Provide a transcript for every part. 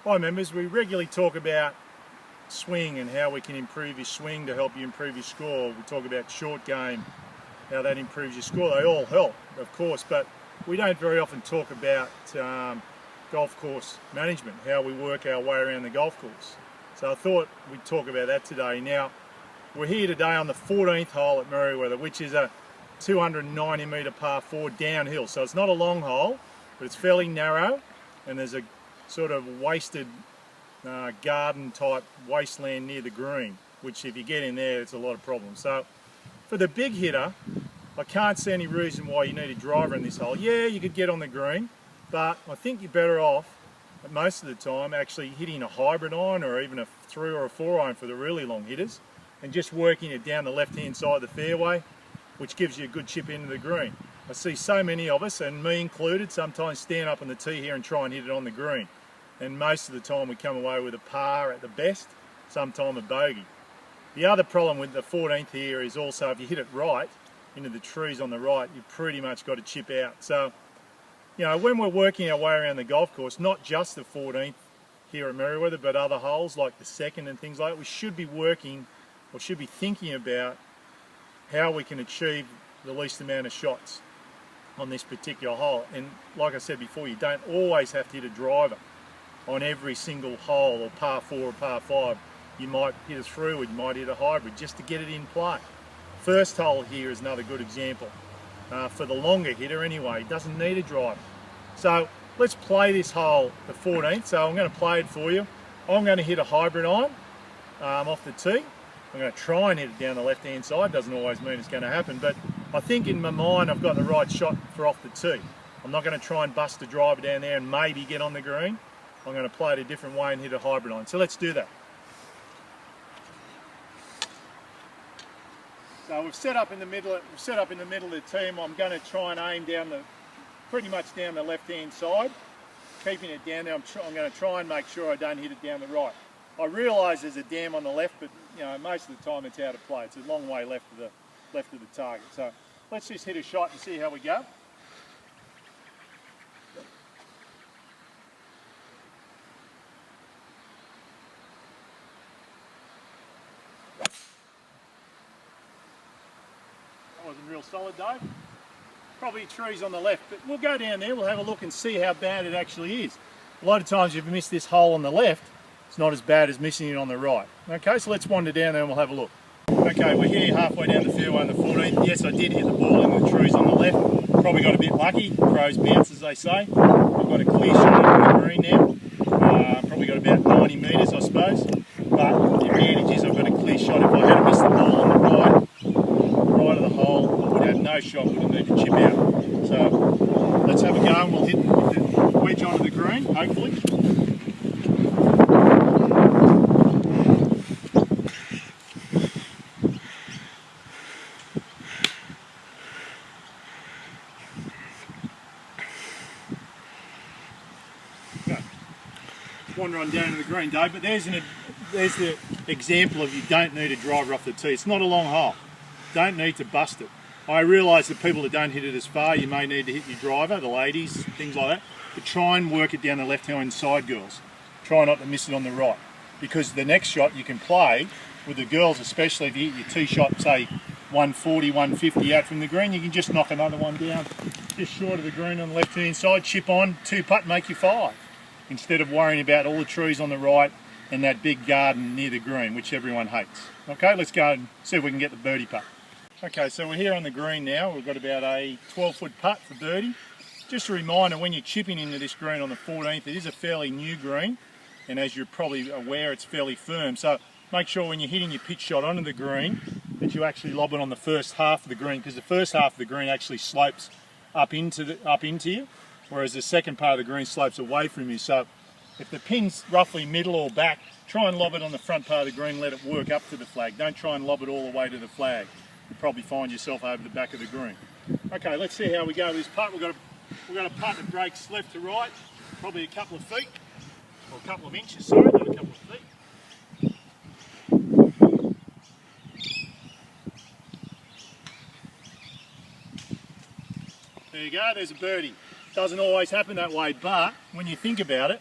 Hi members, we regularly talk about swing and how we can improve your swing to help you improve your score. We talk about short game, how that improves your score. They all help, of course, but we don't very often talk about golf course management, how we work our way around the golf course. So I thought we'd talk about that today. Now, we're here today on the 14th hole at Merriweather, which is a 290 metre par 4 downhill. So it's not a long hole, but it's fairly narrow, and there's a sort of wasted garden type wasteland near the green, which if you get in there, it's a lot of problems. So for the big hitter, I can't see any reason why you need a driver in this hole. Yeah, you could get on the green, but I think you're better off most of the time actually hitting a hybrid iron or even a 3 or a 4 iron for the really long hitters, and just working it down the left hand side of the fairway, which gives you a good chip into the green. I see so many of us, and me included, sometimes stand up on the tee here and try and hit it on the green. And most of the time we come away with a par at the best, sometime a bogey. The other problem with the 14th here is also if you hit it right, into the trees on the right, you've pretty much got to chip out. So, you know, when we're working our way around the golf course, not just the 14th here at Merriweather, but other holes like the 2nd and things like that, we should be working, or should be thinking about how we can achieve the least amount of shots on this particular hole. And like I said before, you don't always have to hit a driver on every single hole, or par 4 or par 5. You might hit a through, or you might hit a hybrid just to get it in play. First hole here is another good example. For the longer hitter anyway, doesn't need a driver. So let's play this hole, the 14th. So I'm going to play it for you. I'm going to hit a hybrid iron off the tee. I'm going to try and hit it down the left hand side. Doesn't always mean it's going to happen, but I think in my mind I've got the right shot for off the tee. I'm not going to try and bust the driver down there and maybe get on the green. I'm going to play it a different way and hit a hybrid iron. So let's do that. So we've set up in the middle. We've set up in the middle of the team. I'm going to try and aim down pretty much down the left-hand side, keeping it down there. I'm going to try and make sure I don't hit it down the right. I realise there's a dam on the left, but you know most of the time it's out of play. It's a long way left of the target. So let's just hit a shot and see how we go. Wasn't real solid, Dave. Probably trees on the left, but we'll go down there, we'll have a look and see how bad it actually is. A lot of times you've missed this hole on the left, it's not as bad as missing it on the right. Okay, so let's wander down there and we'll have a look. Okay, we're here halfway down the fairway on the 14th. Yes, I did hit the ball in the trees on the left. Probably got a bit lucky, crows bounce as they say. I've got a clear shot on the green now. Probably got about 90 metres I suppose. But the advantage is I've got a clear shot. If I had missed the ball on the right of the hole, I would have no shot, would have needed to chip out. So let's have a go and we'll hit the wedge onto the green, hopefully. Okay. Wander on down to the green, Dave, but there's the example of you don't need a driver off the tee. It's not a long hole. Don't need to bust it. I realise that people that don't hit it as far, you may need to hit your driver, the ladies, things like that, but try and work it down the left-hand side, girls. Try not to miss it on the right, because the next shot you can play with the girls, especially if you hit your tee shot, say 140, 150 out from the green, you can just knock another one down just short of the green on the left-hand side, chip on, 2-putt, make you 5, instead of worrying about all the trees on the right and that big garden near the green, which everyone hates. Okay, let's go and see if we can get the birdie putt. Okay, so we're here on the green now. We've got about a 12-foot putt for birdie. Just a reminder, when you're chipping into this green on the 14th, it is a fairly new green, and as you're probably aware, it's fairly firm. So make sure when you're hitting your pitch shot onto the green that you actually lob it on the first half of the green, because the first half of the green actually slopes up into you, whereas the second part of the green slopes away from you. So if the pin's roughly middle or back, try and lob it on the front part of the green, let it work up to the flag. Don't try and lob it all the way to the flag. You'll probably find yourself over the back of the green. Okay, let's see how we go with this putt. We've got a putt that breaks left to right, probably a couple of feet, or a couple of inches, sorry, not a couple of feet. There you go, there's a birdie. Doesn't always happen that way, but when you think about it,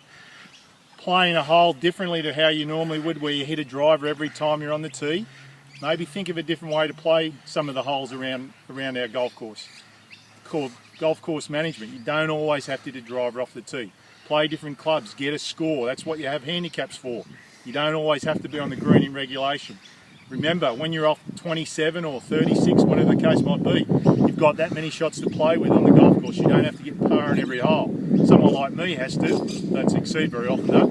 playing a hole differently to how you normally would, where you hit a driver every time you're on the tee, maybe think of a different way to play some of the holes around our golf course. Called golf course management. You don't always have to hit a driver off the tee. Play different clubs, get a score. That's what you have handicaps for. You don't always have to be on the green in regulation. Remember, when you're off 27 or 36, whatever the case might be, you've got that many shots to play with on the golf course. You don't have to get par in every hole. Someone like me has to. Don't succeed very often though.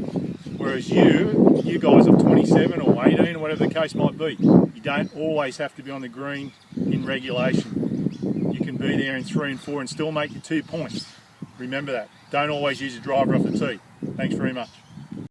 Whereas you guys of 27 or 18 or whatever the case might be, you don't always have to be on the green in regulation. You can be there in 3 and 4 and still make your 2 points. Remember that. Don't always use a driver off the tee. Thanks very much.